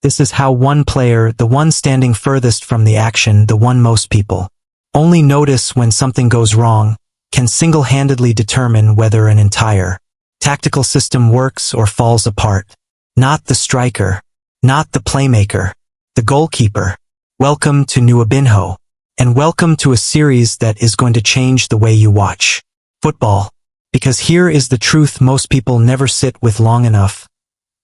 This is how one player, the one standing furthest from the action, the one most people only notice when something goes wrong, can single-handedly determine whether an entire tactical system works or falls apart. Not the striker, not the playmaker, the goalkeeper. Welcome to Noobinho, and welcome to a series that is going to change the way you watch football. Because here is the truth most people never sit with long enough.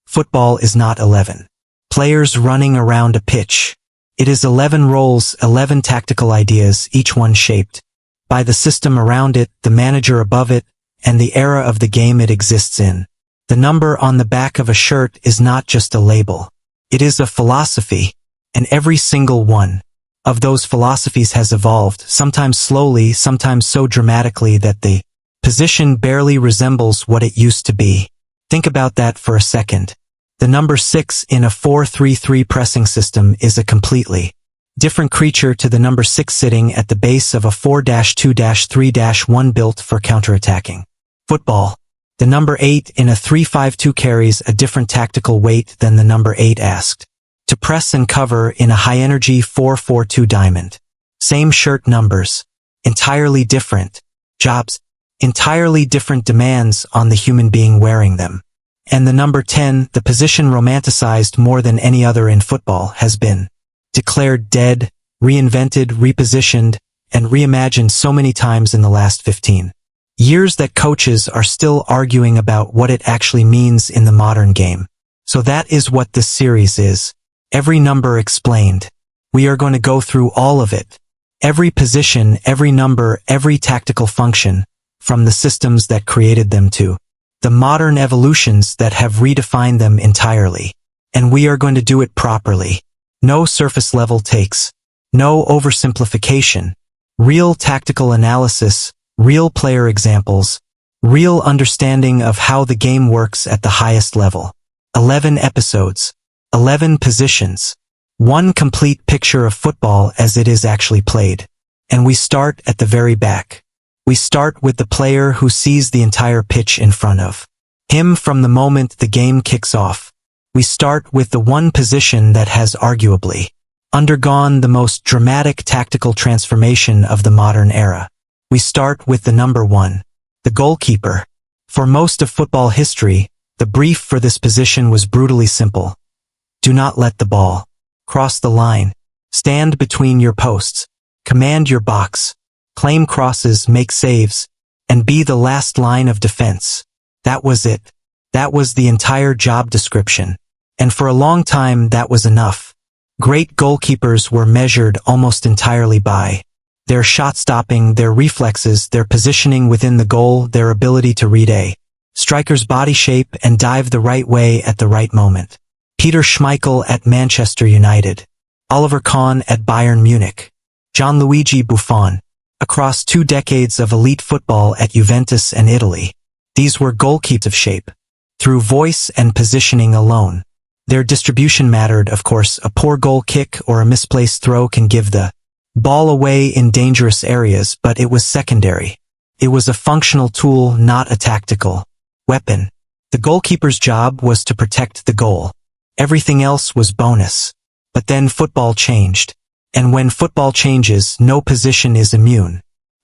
Football is not 11 players running around a pitch. It is 11 roles, 11 tactical ideas, each one shaped by the system around it, the manager above it, and the era of the game it exists in. The number on the back of a shirt is not just a label. It is a philosophy, and every single one of those philosophies has evolved, sometimes slowly, sometimes so dramatically that the position barely resembles what it used to be. Think about that for a second. The number 6 in a 4-3-3 pressing system is a completely different creature to the number 6 sitting at the base of a 4-2-3-1 built for counterattacking football. The number 8 in a 3-5-2 carries a different tactical weight than the number 8 asked to press and cover in a high-energy 4-4-2 diamond. Same shirt numbers, entirely different jobs, entirely different demands on the human being wearing them. And the number 10, the position romanticized more than any other in football, has been declared dead, reinvented, repositioned, and reimagined so many times in the last 15 years that coaches are still arguing about what it actually means in the modern game. So that is what this series is. Every number explained. We are going to go through all of it. Every position, every number, every tactical function, from the systems that created them to the modern evolutions that have redefined them entirely. And we are going to do it properly. No surface level takes. No oversimplification. Real tactical analysis, real player examples, real understanding of how the game works at the highest level. 11 episodes. 11 positions. One complete picture of football as it is actually played. And we start at the very back. We start with the player who sees the entire pitch in front of him from the moment the game kicks off. We start with the one position that has arguably undergone the most dramatic tactical transformation of the modern era. We start with the number 1, the goalkeeper. For most of football history, the brief for this position was brutally simple. Do not let the ball cross the line. Stand between your posts. Command your box. Claim crosses, make saves, and be the last line of defense. That was it. That was the entire job description. And for a long time that was enough. Great goalkeepers were measured almost entirely by their shot stopping, their reflexes, their positioning within the goal, their ability to read a striker's body shape and dive the right way at the right moment. Peter Schmeichel at Manchester United. Oliver Kahn at Bayern Munich. Gianluigi Buffon. Across 2 decades of elite football at Juventus and Italy. These were goalkeepers of shape. Through voice and positioning alone. Their distribution mattered, of course. A poor goal kick or a misplaced throw can give the ball away in dangerous areas, but it was secondary. It was a functional tool, not a tactical weapon. The goalkeeper's job was to protect the goal. Everything else was bonus. But then football changed. And when football changes, no position is immune.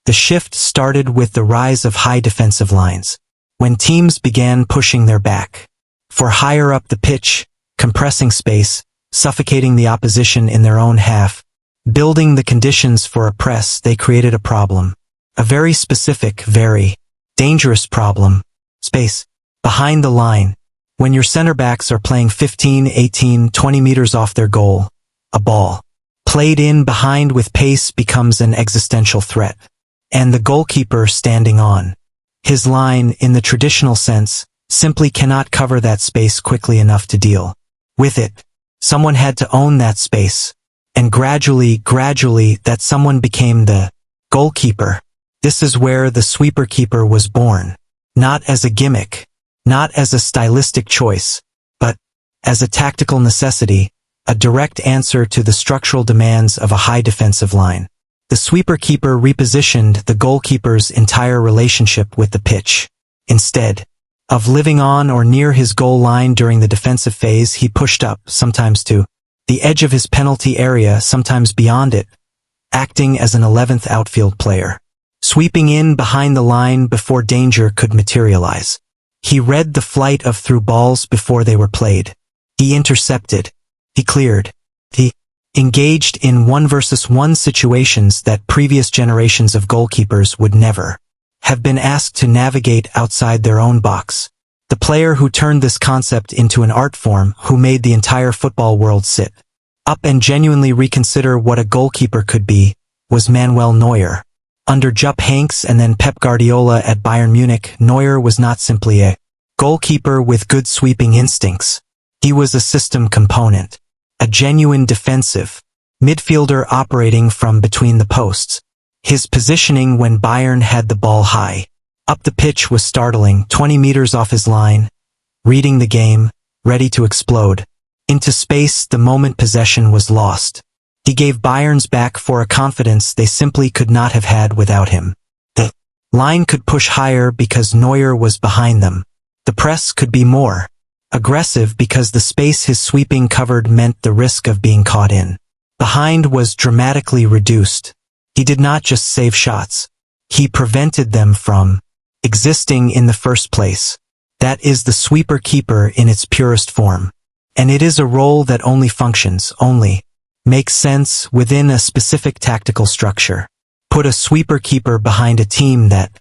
The shift started with the rise of high defensive lines. When teams began pushing their back for higher up the pitch, compressing space, suffocating the opposition in their own half, building the conditions for a press, they created a problem. A very specific, very dangerous problem. Space. Behind the line. When your center backs are playing 15, 18, 20 meters off their goal, a ball played in behind with pace becomes an existential threat. And the goalkeeper standing on his line, in the traditional sense, simply cannot cover that space quickly enough to deal with it. Someone had to own that space. And gradually, that someone became the goalkeeper. This is where the sweeper keeper was born. Not as a gimmick, not as a stylistic choice, but as a tactical necessity, a direct answer to the structural demands of a high defensive line. The sweeper keeper repositioned the goalkeeper's entire relationship with the pitch. Instead, of living on or near his goal line during the defensive phase. He pushed up, sometimes to the edge of his penalty area, sometimes beyond it, acting as an 11th outfield player, sweeping in behind the line before danger could materialize. He read the flight of through balls before they were played. He intercepted. He cleared. He engaged in 1-versus-1 situations that previous generations of goalkeepers would never have been asked to navigate outside their own box. The player who turned this concept into an art form, who made the entire football world sit up and genuinely reconsider what a goalkeeper could be, was Manuel Neuer. Under Jupp Heynckes and then Pep Guardiola at Bayern Munich, Neuer was not simply a goalkeeper with good sweeping instincts. He was a system component, a genuine defensive midfielder operating from between the posts. His positioning when Bayern had the ball high up the pitch was startling, 20 meters off his line, reading the game, ready to explode into space the moment possession was lost. He gave Bayern's back for a confidence they simply could not have had without him. The line could push higher because Neuer was behind them. The press could be more aggressive because the space his sweeping covered meant the risk of being caught in behind was dramatically reduced. He did not just save shots. He prevented them from existing in the first place. That is the sweeper-keeper in its purest form. And it is a role that only functions, only makes sense within a specific tactical structure. Put a sweeper-keeper behind a team that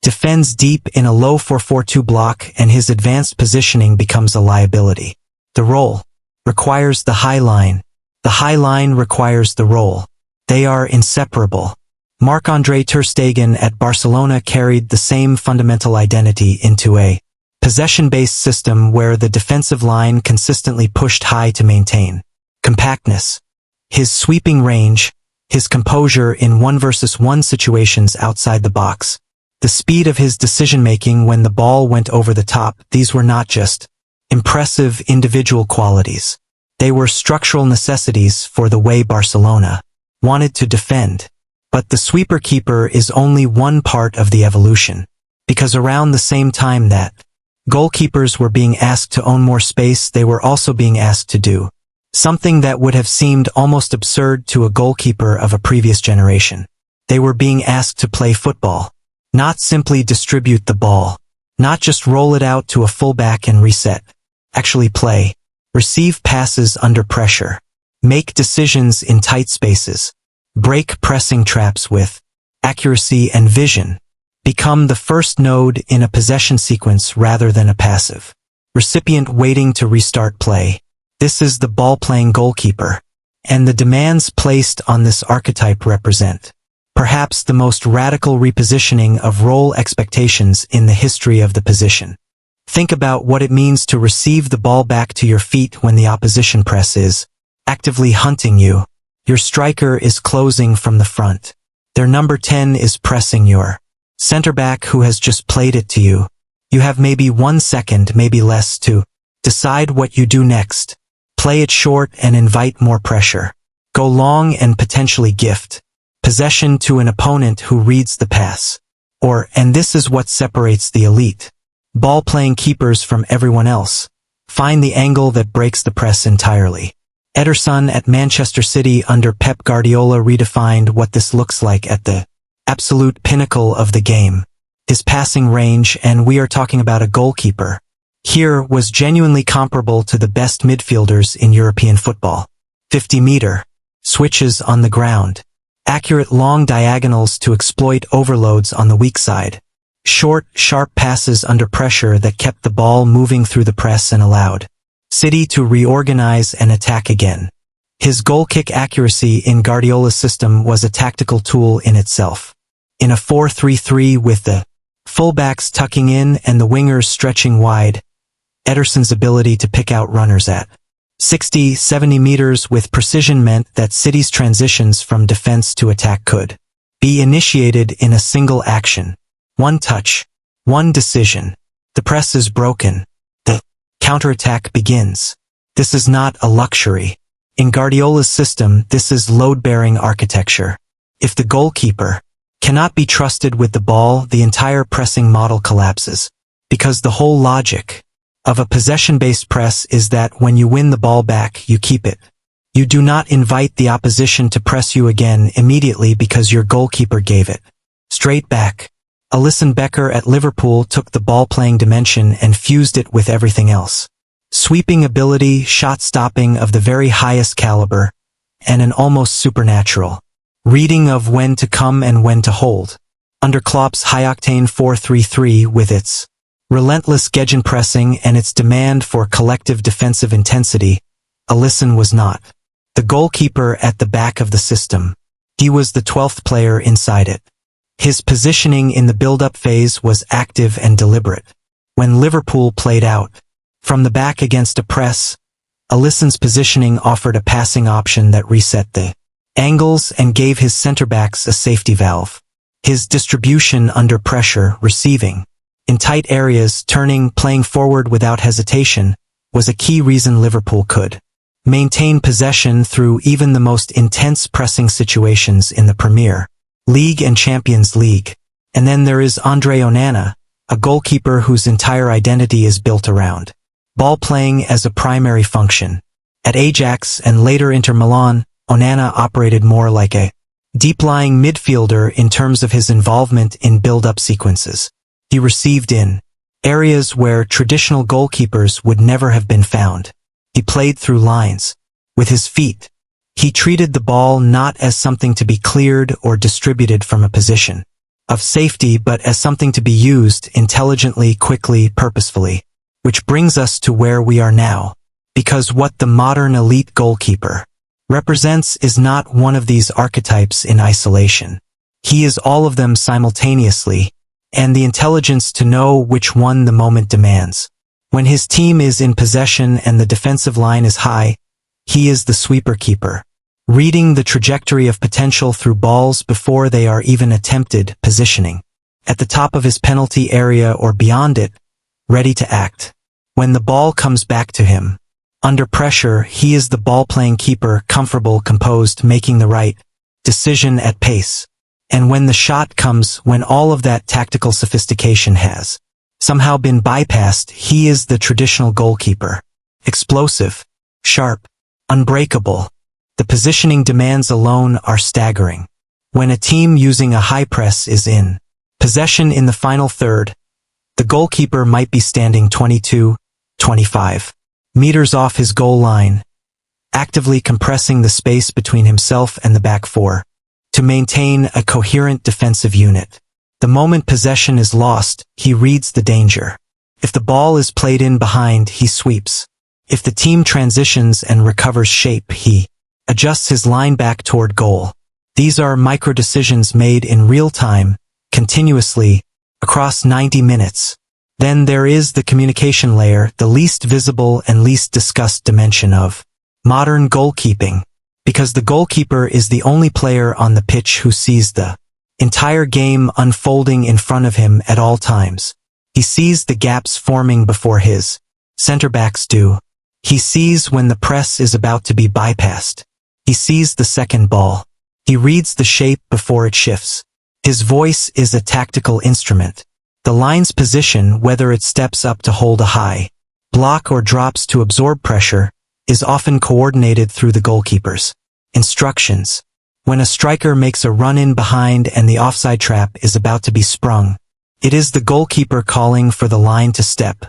defends deep in a low 4-4-2 block and his advanced positioning becomes a liability. The role requires the high line. The high line requires the role. They are inseparable. Marc-André ter Stegen at Barcelona carried the same fundamental identity into a possession-based system where the defensive line consistently pushed high to maintain compactness. His sweeping range, his composure in 1-versus-1 situations outside the box, the speed of his decision-making when the ball went over the top, these were not just impressive individual qualities. They were structural necessities for the way Barcelona wanted to defend. But the sweeper-keeper is only one part of the evolution, because around the same time that goalkeepers were being asked to own more space, they were also being asked to do something that would have seemed almost absurd to a goalkeeper of a previous generation. They were being asked to play football, not simply distribute the ball, not just roll it out to a fullback and reset. Actually play, receive passes under pressure, make decisions in tight spaces, break pressing traps with accuracy and vision, become the first node in a possession sequence rather than a passive recipient waiting to restart play. This is the ball-playing goalkeeper, and the demands placed on this archetype represent perhaps the most radical repositioning of role expectations in the history of the position. Think about what it means to receive the ball back to your feet when the opposition press is actively hunting you. Your striker is closing from the front. Their number 10 is pressing your center back who has just played it to you. You have maybe 1 second, maybe less, to decide what you do next. Play it short and invite more pressure. Go long and potentially gift possession to an opponent who reads the pass. And this is what separates the elite ball-playing keepers from everyone else. Find the angle that breaks the press entirely. Ederson at Manchester City under Pep Guardiola redefined what this looks like at the absolute pinnacle of the game. His passing range, and we are talking about a goalkeeper here, was genuinely comparable to the best midfielders in European football. 50-meter switches on the ground, accurate long diagonals to exploit overloads on the weak side, short, sharp passes under pressure that kept the ball moving through the press and allowed City to reorganize and attack again. His goal kick accuracy in Guardiola's system was a tactical tool in itself. In a 4-3-3 with the fullbacks tucking in and the wingers stretching wide, Ederson's ability to pick out runners at 60-70 meters with precision meant that City's transitions from defense to attack could be initiated in a single action. One touch, one decision. The press is broken. The counterattack begins. This is not a luxury. In Guardiola's system, this is load-bearing architecture. If the goalkeeper cannot be trusted with the ball, the entire pressing model collapses. Because the whole logic of a possession-based press is that when you win the ball back, you keep it. You do not invite the opposition to press you again immediately because your goalkeeper gave it straight back. Alisson Becker at Liverpool took the ball-playing dimension and fused it with everything else. Sweeping ability, shot-stopping of the very highest caliber, and an almost supernatural reading of when to come and when to hold. Under Klopp's high-octane 4-3-3 with its relentless gegenpressing and its demand for collective defensive intensity, Alisson was not the goalkeeper at the back of the system. He was the 12th player inside it. His positioning in the build-up phase was active and deliberate. When Liverpool played out from the back against a press, Alisson's positioning offered a passing option that reset the angles and gave his centre-backs a safety valve. His distribution under pressure, receiving in tight areas, turning, playing forward without hesitation, was a key reason Liverpool could maintain possession through even the most intense pressing situations in the Premier League and Champions League. And then there is Andre Onana, a goalkeeper whose entire identity is built around ball playing as a primary function. At Ajax and later Inter Milan, Onana operated more like a deep-lying midfielder in terms of his involvement in build-up sequences. He received in areas where traditional goalkeepers would never have been found. He played through lines with his feet. He treated the ball not as something to be cleared or distributed from a position of safety, but as something to be used intelligently, quickly, purposefully. Which brings us to where we are now. Because what the modern elite goalkeeper represents is not one of these archetypes in isolation. He is all of them simultaneously, and the intelligence to know which one the moment demands. When his team is in possession and the defensive line is high, he is the sweeper keeper, reading the trajectory of potential through balls before they are even attempted, positioning at the top of his penalty area or beyond it, ready to act when the ball comes back to him. Under pressure, he is the ball-playing keeper, comfortable, composed, making the right decision at pace. And when the shot comes, when all of that tactical sophistication has somehow been bypassed, he is the traditional goalkeeper. Explosive, sharp, unbreakable. The positioning demands alone are staggering. When a team using a high press is in possession in the final third, the goalkeeper might be standing 22, 25 meters off his goal line, actively compressing the space between himself and the back four to maintain a coherent defensive unit. The moment possession is lost, he reads the danger. If the ball is played in behind, he sweeps. If the team transitions and recovers shape, he adjusts his line back toward goal. These are micro-decisions made in real time, continuously, across 90 minutes. Then there is the communication layer, the least visible and least discussed dimension of modern goalkeeping, because the goalkeeper is the only player on the pitch who sees the entire game unfolding in front of him at all times. He sees the gaps forming before his center-backs do. He sees when the press is about to be bypassed. He sees the second ball. He reads the shape before it shifts. His voice is a tactical instrument. The line's position, whether it steps up to hold a high block or drops to absorb pressure, is often coordinated through the goalkeeper's instructions. When a striker makes a run-in behind and the offside trap is about to be sprung, it is the goalkeeper calling for the line to step.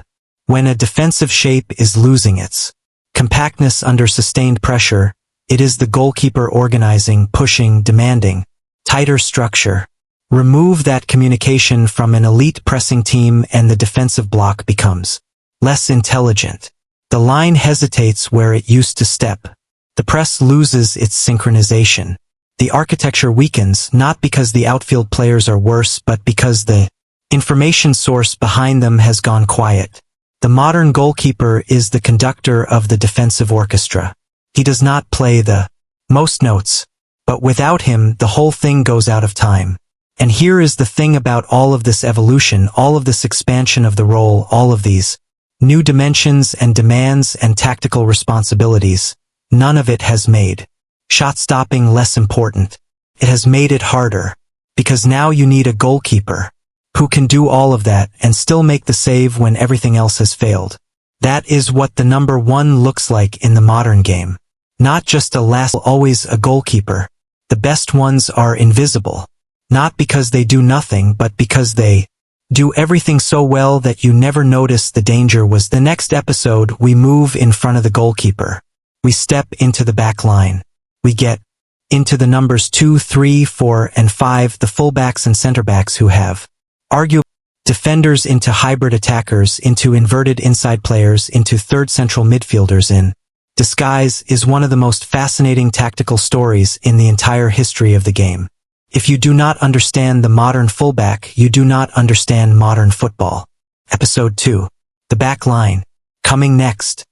When a defensive shape is losing its compactness under sustained pressure, it is the goalkeeper organizing, pushing, demanding tighter structure. Remove that communication from an elite pressing team and the defensive block becomes less intelligent. The line hesitates where it used to step. The press loses its synchronization. The architecture weakens, not because the outfield players are worse, but because the information source behind them has gone quiet. The modern goalkeeper is the conductor of the defensive orchestra. He does not play the most notes, but without him, the whole thing goes out of time. And here is the thing about all of this evolution, all of this expansion of the role, all of these new dimensions and demands and tactical responsibilities. None of it has made shot stopping less important. It has made it harder. Because now you need a goalkeeper who can do all of that and still make the save when everything else has failed. That is what the number 1 looks like in the modern game. Not just always a goalkeeper. The best ones are invisible. Not because they do nothing, but because they do everything so well that you never notice the danger was. The next episode, we move in front of the goalkeeper. We step into the back line. We get into the numbers 2, 3, 4, and 5, the fullbacks and centre-backs who have arguably defenders into hybrid attackers, into inverted inside players, into third central midfielders. In disguise is one of the most fascinating tactical stories in the entire history of the game. If you do not understand the modern fullback, you do not understand modern football. Episode 2. The back line. Coming next.